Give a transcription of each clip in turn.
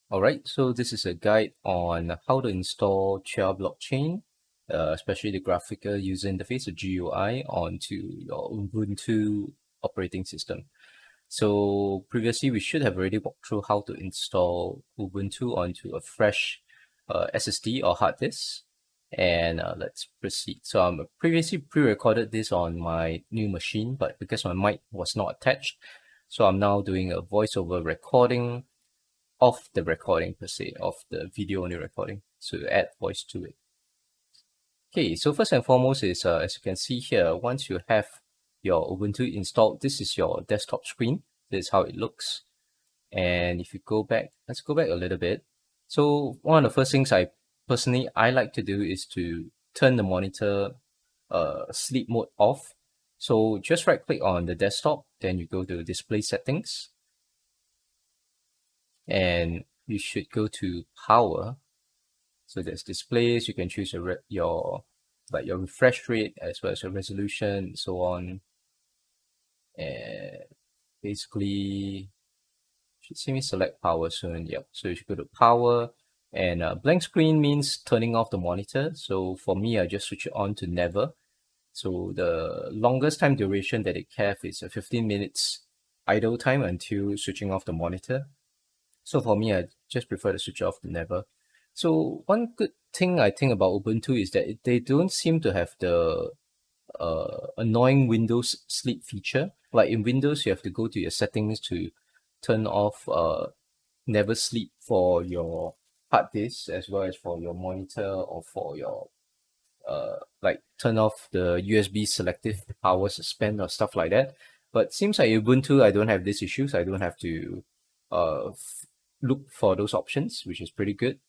Alright, so this is a guide on how to install Chia blockchain, especially the graphical user interface, the GUI, onto your Ubuntu operating system. So previously, we should have already walked through how to install Ubuntu onto a fresh SSD or hard disk. And let's proceed. So I previously pre-recorded this on my new machine, but because my mic was not attached, so I'm now doing a voiceover recording of the recording per se, of the video only recording, so add voice to it. Okay, so first and foremost is, as you can see here, once you have your Ubuntu installed, this is your desktop screen. This is how it looks. And if you go back, let's go back a little bit. So one of the first things I like to do is to turn the monitor sleep mode off. So just right click on the desktop, then you go to display settings, and you should go to power. So there's displays. You can choose your refresh rate as well as your resolution and so on. And basically, should see me select power soon. Yep. So you should go to power, and blank screen means turning off the monitor. So for me, I just switch it on to never. So the longest time duration that it have is 15 minutes idle time until switching off the monitor. So for me, I just prefer to switch off to never. So one good thing I think about Ubuntu is that they don't seem to have the annoying Windows sleep feature. Like in Windows, you have to go to your settings to turn off never sleep for your hard disk as well as for your monitor, or for your like turn off the USB selective power suspend or stuff like that. But seems like Ubuntu, I don't have these issues. I don't have to look for those options, which is pretty good.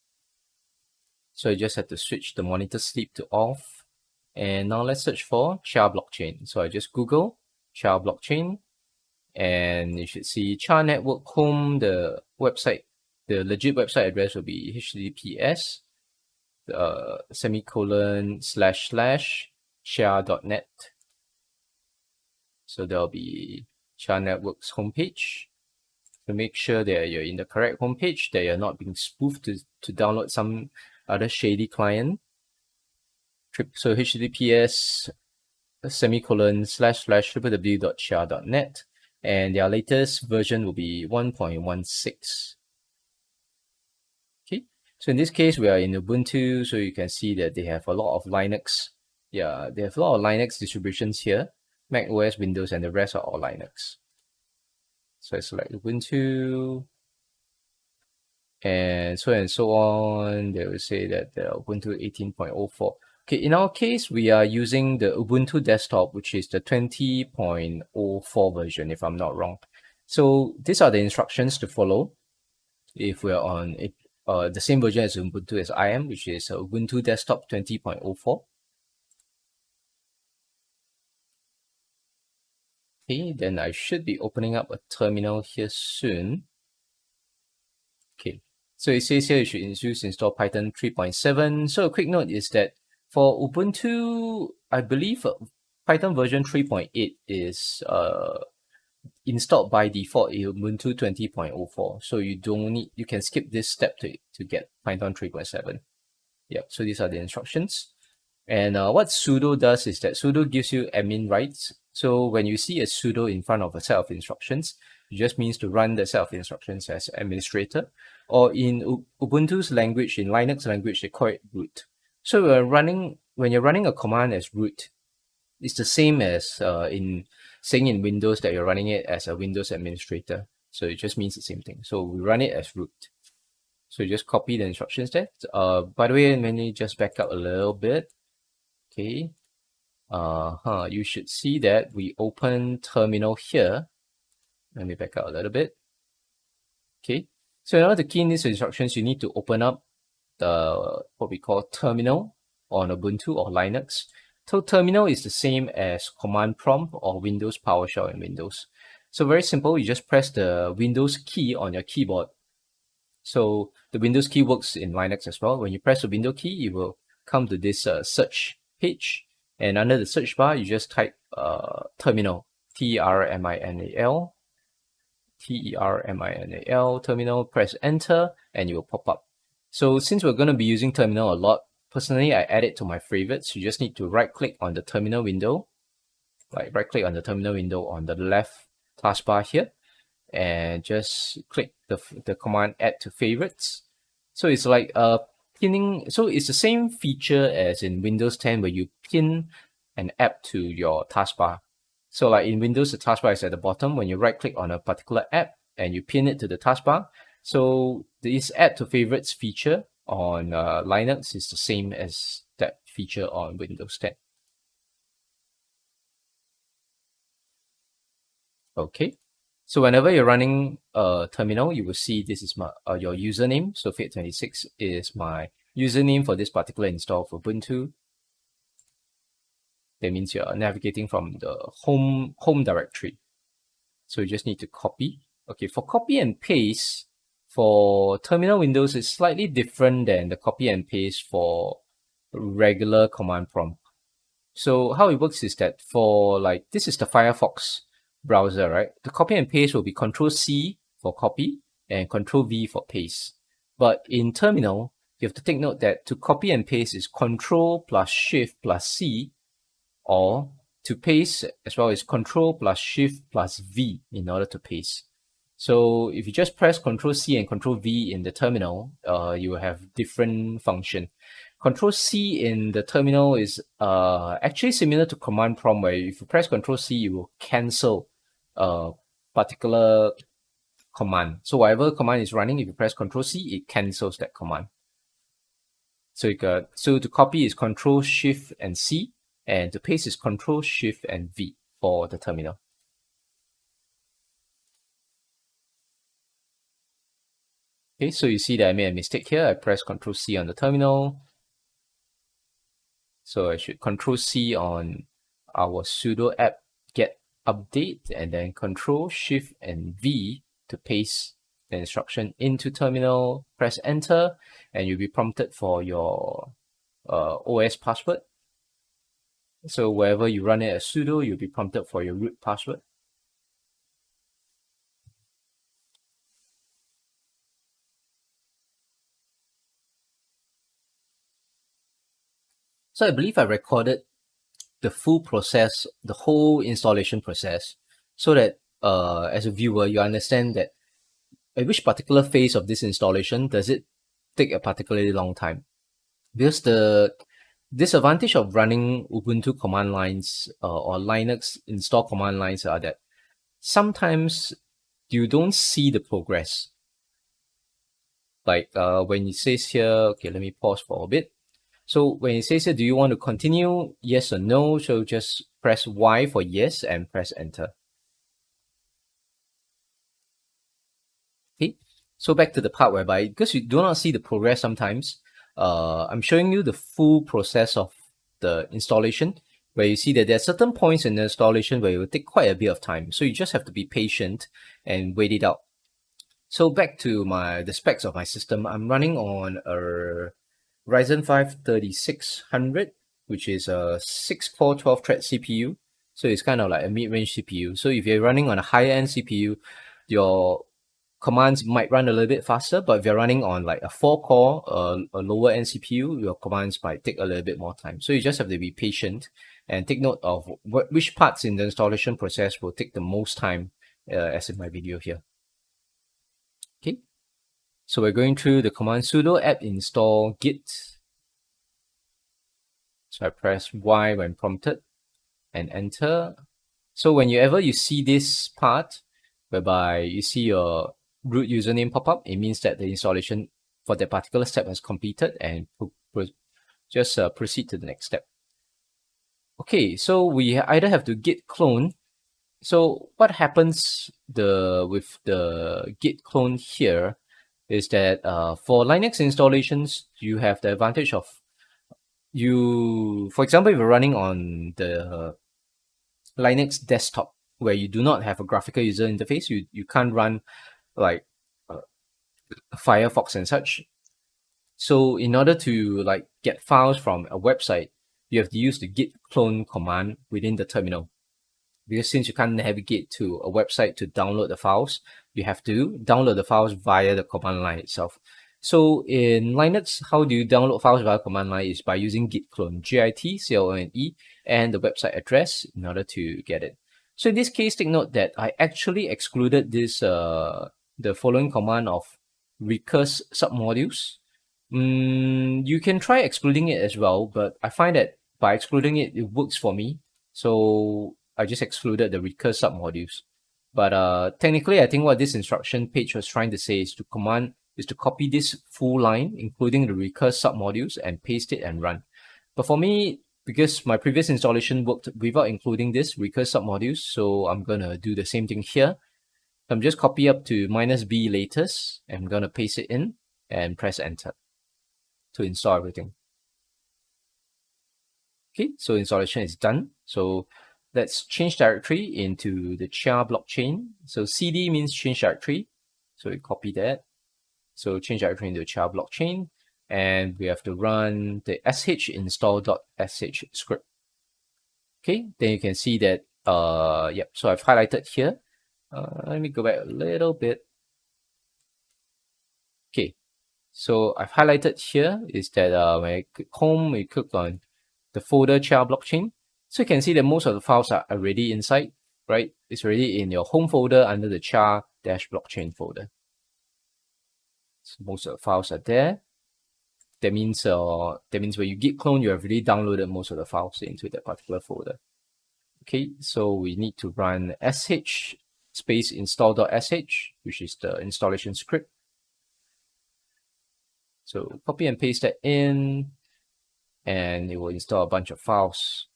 So I just have to switch the monitor sleep to off. And now let's search for Chia blockchain. So I just Google Chia blockchain, and you should see Chia network home. The website, the legit website address will be https semicolon / chia.net. So there'll be Chia network's homepage. To make sure that you're in the correct homepage, that you're not being spoofed to download some other shady client. So https semicolon / www.chia.net, and their latest version will be 1.16. Okay, so in this case, we are in Ubuntu, so you can see that they have a lot of Linux. Yeah, they have a lot of Linux distributions here. Mac OS, Windows, and the rest are all Linux. So I select Ubuntu, and so on. They will say that the Ubuntu 18.04. Okay, in our case, we are using the Ubuntu desktop, which is the 20.04 version, if I'm not wrong. So these are the instructions to follow if we're on the same version as Ubuntu as I am, which is Ubuntu desktop 20.04. Okay, then I should be opening up a terminal here soon. Okay, so it says here you should install Python 3.7. So a quick note is that for Ubuntu, I believe Python version 3.8 is installed by default in Ubuntu 20.04. So you can skip this step to get Python 3.7. Yep, so these are the instructions. And what sudo does is that sudo gives you admin rights. So when you see a sudo in front of a set of instructions, it just means to run the set of instructions as administrator. Or in Ubuntu's language, in Linux language, they call it root. So when you're running a command as root, it's the same as in saying in Windows that you're running it as a Windows administrator. So it just means the same thing. So we run it as root. So you just copy the instructions there. By the way, let me just back up a little bit. Okay. You should see that we open terminal here. Let me back out a little bit. Okay. So in order to key in these instructions, you need to open up the what we call terminal on Ubuntu or Linux. So terminal is the same as command prompt or Windows PowerShell in Windows. So very simple, you just press the Windows key on your keyboard. So the Windows key works in Linux as well. When you press the Windows key, you will come to this search page. And under the search bar, you just type terminal, TRMINAL. Terminal, terminal, press enter, and it will pop up. So since we're going to be using terminal a lot, personally, I add it to my favorites. You just need to right click on the terminal window, like right click on the terminal window on the left taskbar here, and just click the command add to favorites. So it's like pinning, so it's the same feature as in Windows 10 where you pin an app to your taskbar. So like in Windows, the taskbar is at the bottom. When you right click on a particular app and you pin it to the taskbar, so this add to favorites feature on Linux is the same as that feature on Windows 10. Okay, so whenever you're running a terminal, you will see this is my your username. So Fate26 is my username for this particular install of Ubuntu. That means you're navigating from the home directory. So you just need to copy. Okay, for copy and paste, for terminal windows, it's slightly different than the copy and paste for regular command prompt. So how it works is that for like, this is the Firefox browser, right? The copy and paste will be Control-C for copy and Control-V for paste. But in terminal, you have to take note that to copy and paste is Control plus Shift plus C, or to paste as well as Control plus Shift plus V in order to paste. So if you just press Control C and Control V in the terminal, you will have different function. Control C in the terminal is actually similar to command prompt, where if you press Control C, you will cancel a particular command. So whatever command is running, if you press Control C, it cancels that command. So to copy is Control Shift and C, and to paste is Control Shift and V for the terminal. Okay, so you see that I made a mistake here. I pressed Control C on the terminal. So I should Control C on our sudo apt get update, and then Control Shift and V to paste the instruction into terminal. Press enter, and you'll be prompted for your OS password. So wherever you run it as sudo, you'll be prompted for your root password. So I believe I recorded the full process, the whole installation process, so that as a viewer, you understand that at which particular phase of this installation does it take a particularly long time. Because the disadvantage of running Ubuntu command lines or Linux install command lines are that sometimes you don't see the progress. Like when it says here, okay, let me pause for a bit. So when it says here, do you want to continue? Yes or no? So just press Y for yes and press enter. Okay, so back to the part whereby, because you do not see the progress sometimes, I'm showing you the full process of the installation, where you see that there are certain points in the installation where it will take quite a bit of time. So you just have to be patient and wait it out. So back to the specs of my system, I'm running on a Ryzen 5 3600, which is a 6-core 12-thread CPU. So it's kind of like a mid-range CPU. So if you're running on a higher-end CPU, your commands might run a little bit faster, but if you're running on like a 4-core, a lower-end CPU, your commands might take a little bit more time. So you just have to be patient and take note of which parts in the installation process will take the most time, as in my video here. Okay, so we're going through the command sudo apt install git. So I press Y when prompted and enter. So whenever you see this part, whereby you see your root username pop up, it means that the installation for that particular step has completed, and just proceed to the next step. Okay, so we either have to git clone. So what happens with the git clone here is that for Linux installations, you have the advantage of for example, if you're running on the Linux desktop where you do not have a graphical user interface, you can't run like Firefox and such. So in order to like get files from a website, you have to use the git clone command within the terminal. because since you can't navigate to a website to download the files, you have to download the files via the command line itself. So in Linux, how do you download files via command line is by using Git Clone, Git-Clone, and the website address in order to get it. So in this case, take note that I actually excluded this the following command of recurse submodules. You can try excluding it as well, but I find that by excluding it, it works for me. So I just excluded the recurse submodules. But technically, I think what this instruction page was trying to say is to copy this full line, including the recurse submodules, and paste it and run. But for me, because my previous installation worked without including this recurse submodules, so I'm gonna do the same thing here. I'm just copy up to -b latest. I'm gonna paste it in and press enter to install everything. Okay, so installation is done. So let's change directory into the Chia blockchain. So cd means change directory. So we copy that. So change directory into Chia blockchain. And we have to run the sh install.sh script. Okay, then you can see that, yep, so I've highlighted here. Let me go back a little bit. Okay, so I've highlighted here is that when I click home, we click on the folder Chia blockchain. So you can see that most of the files are already inside, right? It's already in your home folder under the Chia-blockchain folder. So most of the files are there. That means when you git clone, you have already downloaded most of the files into that particular folder. Okay, so we need to run sh space install.sh, which is the installation script. So copy and paste that in, and it will install a bunch of files.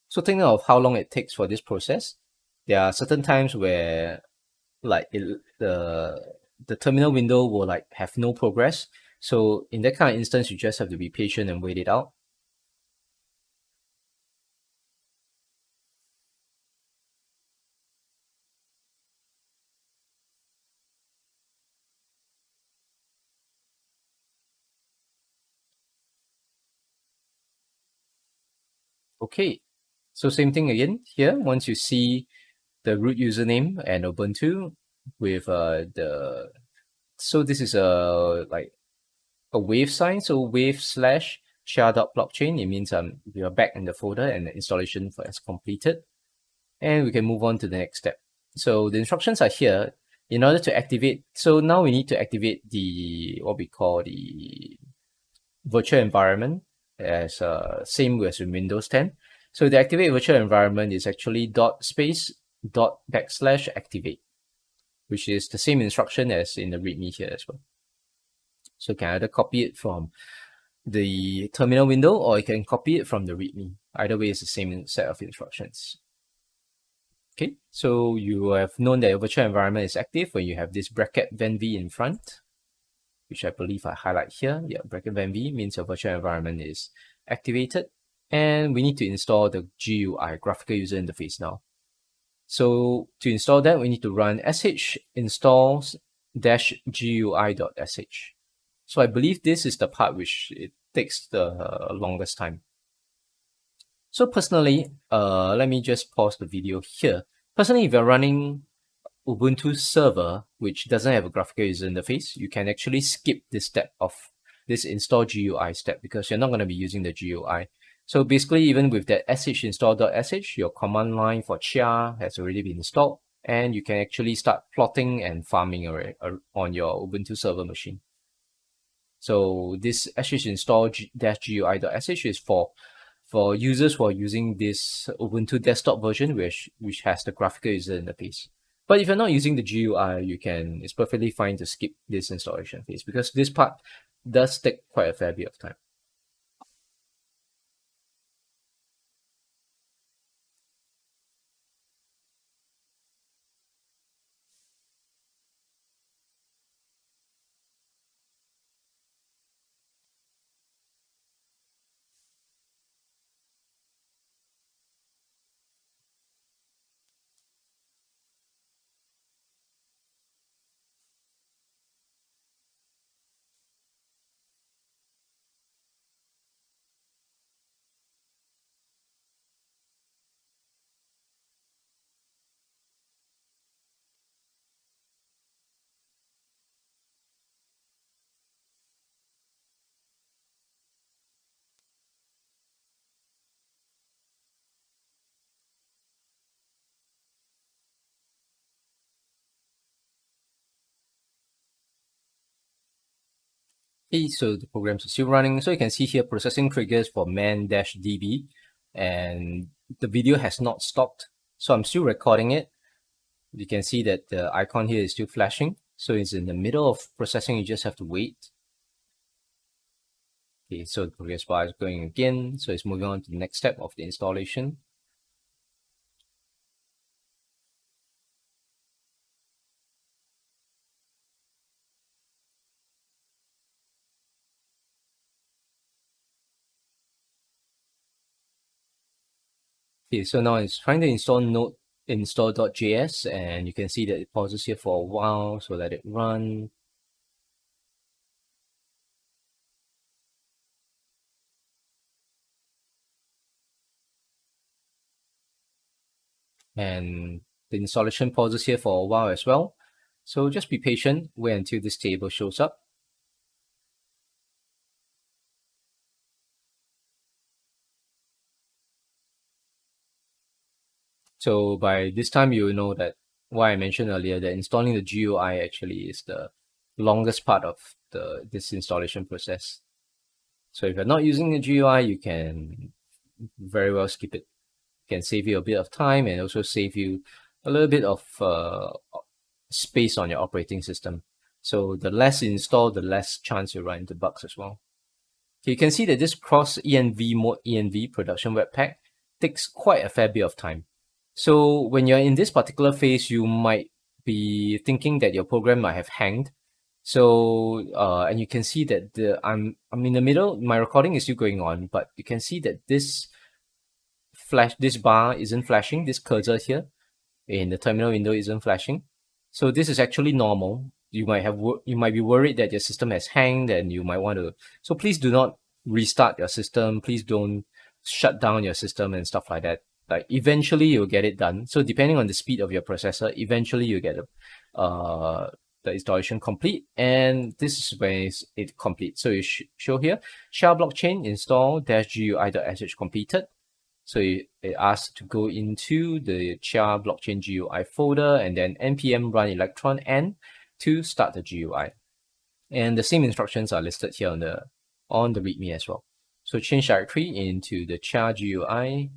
So think of how long it takes for this process. There are certain times where like the terminal window will like have no progress. So in that kind of instance, you just have to be patient and wait it out. Okay, so same thing again here. Once you see the root username and Ubuntu with so this is like a wave sign. So wave slash share.blockchain. It means we are back in the folder and the installation is completed. And we can move on to the next step. So the instructions are here. In order to activate, so now we need to activate the what we call the virtual environment as same as in Windows 10. So the activate virtual environment is actually /activate, which is the same instruction as in the README here as well. So you can either copy it from the terminal window or you can copy it from the README. Either way, it's the same set of instructions. Okay, so you have known that your virtual environment is active when you have this bracket venv in front, which I believe I highlight here. Yeah, bracket venv means your virtual environment is activated. And we need to install the GUI, graphical user interface now. So to install that, we need to run sh installs -gui.sh. So I believe this is the part which it takes the longest time. So personally, let me just pause the video here. Personally, if you're running Ubuntu server, which doesn't have a graphical user interface, you can actually skip this step of this install GUI step because you're not going to be using the GUI. So basically, even with that sh install.sh, your command line for Chia has already been installed, and you can actually start plotting and farming on your Ubuntu server machine. So this sh install -gui.sh is for users who are using this Ubuntu desktop version, which has the graphical user interface. But if you're not using the GUI, it's perfectly fine to skip this installation phase because this part does take quite a fair bit of time. Okay, so the programs are still running. So you can see here processing triggers for man-db, and the video has not stopped. So I'm still recording it. You can see that the icon here is still flashing. So it's in the middle of processing. You just have to wait. Okay, so the progress bar is going again. So it's moving on to the next step of the installation. Okay, so now it's trying to install node install.js, and you can see that it pauses here for a while. So let it run. And the installation pauses here for a while as well. So just be patient, wait until this table shows up. So by this time, you will know that why I mentioned earlier that installing the GUI actually is the longest part of this installation process. So if you're not using the GUI, you can very well skip it. It can save you a bit of time and also save you a little bit of space on your operating system. So the less you install, the less chance you run into bugs as well. So you can see that this cross env mode env production webpack takes quite a fair bit of time. So when you're in this particular phase, you might be thinking that your program might have hanged. So and you can see that I'm in the middle. My recording is still going on, but you can see that this bar isn't flashing. This cursor here in the terminal window isn't flashing. So this is actually normal. You might be worried that your system has hanged, and you might want to. So please do not restart your system. Please don't shut down your system and stuff like that. Like eventually you'll get it done. So depending on the speed of your processor, eventually you get the installation complete, and this is when it complete. So you show here Chia blockchain install -gui.sh completed. So it asks to go into the Chia blockchain GUI folder and then npm run electron n to start the GUI. And the same instructions are listed here on the README as well. So change directory into the Chia GUI.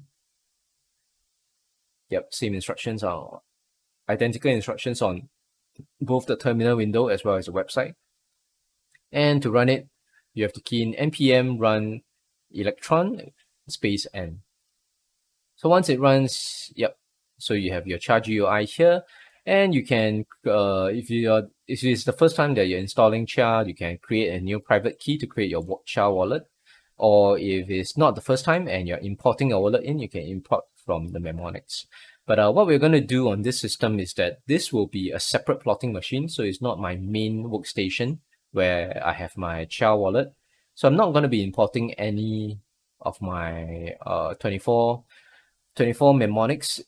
Yep, same instructions are identical instructions on both the terminal window as well as the website. And to run it, you have to key in npm run electron space n. So once it runs, yep, so you have your Chia GUI here, and you can, if it's the first time that you're installing Chia, you can create a new private key to create your Chia wallet. Or if it's not the first time and you're importing a wallet in, you can import from the mnemonics. But what we're going to do on this system is that this will be a separate plotting machine. So it's not my main workstation where I have my Chia wallet. So I'm not going to be importing any of my 24 mnemonics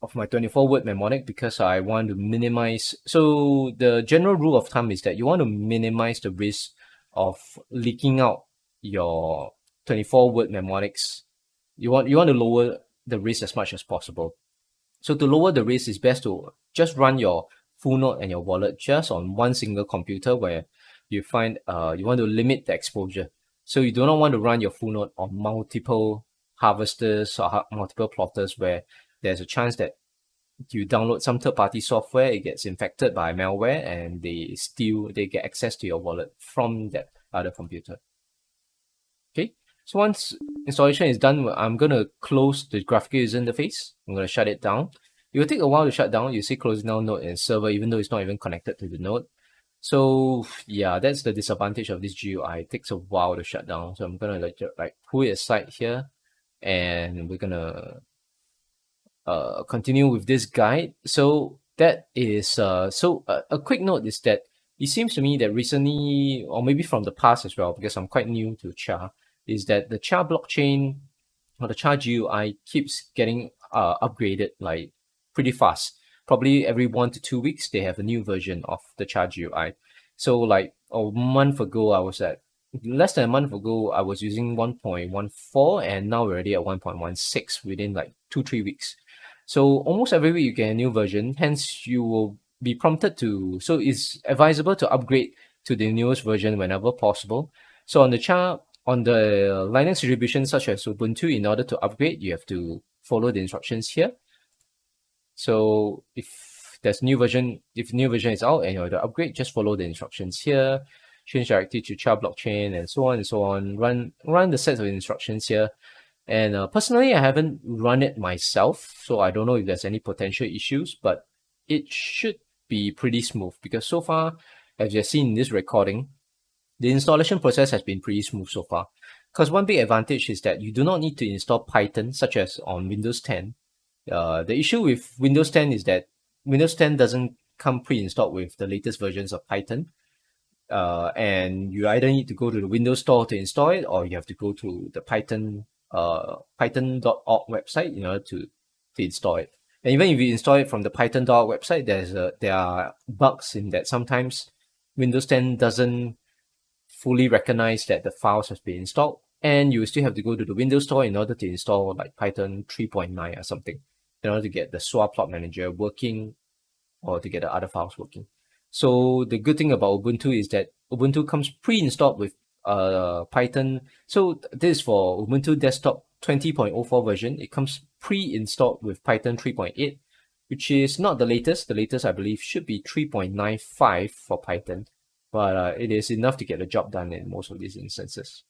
of my 24 word mnemonic, because I want to minimize. So the general rule of thumb is that you want to minimize the risk of leaking out your 24 word mnemonics. You want to lower the risk as much as possible. So to lower the risk, it's best to just run your full node and your wallet just on one single computer, where you find you want to limit the exposure. So you do not want to run your full node on multiple harvesters or multiple plotters, where there's a chance that you download some third-party software, it gets infected by malware, and they get access to your wallet from that other computer. Okay, so once installation is done, I'm going to close the graphical user interface. I'm going to shut it down. It will take a while to shut down. You see closing down node and server, even though it's not even connected to the node. So yeah, that's the disadvantage of this GUI. It takes a while to shut down. So I'm going to like pull it aside here, and we're going to continue with this guide. So that is a quick note is that it seems to me that recently, or maybe from the past as well, because I'm quite new to Chia, is that the Chia blockchain or the Chia GUI keeps getting upgraded like pretty fast. Probably every 1 to 2 weeks they have a new version of the Chia GUI. So like a month ago, less than a month ago, I was using 1.14, and now we're already at 1.16 within like 2-3 weeks. So almost every week you get a new version, hence you will be prompted to, so it's advisable to upgrade to the newest version whenever possible. So on the Linux distributions such as Ubuntu, in order to upgrade, you have to follow the instructions here. So if new version is out and you want to upgrade, just follow the instructions here. Change directly to Chia blockchain and so on and so on. Run the sets of instructions here. And personally, I haven't run it myself, so I don't know if there's any potential issues, but it should be pretty smooth because so far, as you've seen in this recording, the installation process has been pretty smooth so far. Because one big advantage is that you do not need to install Python, such as on Windows 10. The issue with Windows 10 is that Windows 10 doesn't come pre-installed with the latest versions of Python. And you either need to go to the Windows Store to install it, or you have to go to the python.org website in order to install it. And even if you install it from the python.org website, there are bugs in that sometimes Windows 10 doesn't fully recognize that the files have been installed, and you still have to go to the Windows Store in order to install like Python 3.9 or something in order to get the SWA plot manager working or to get the other files working. So the good thing about Ubuntu is that Ubuntu comes pre-installed with Python. So this is for Ubuntu Desktop 20.04 version. It comes pre-installed with Python 3.8, which is not the latest. The latest, I believe, should be 3.95 for Python, but it is enough to get the job done in most of these instances.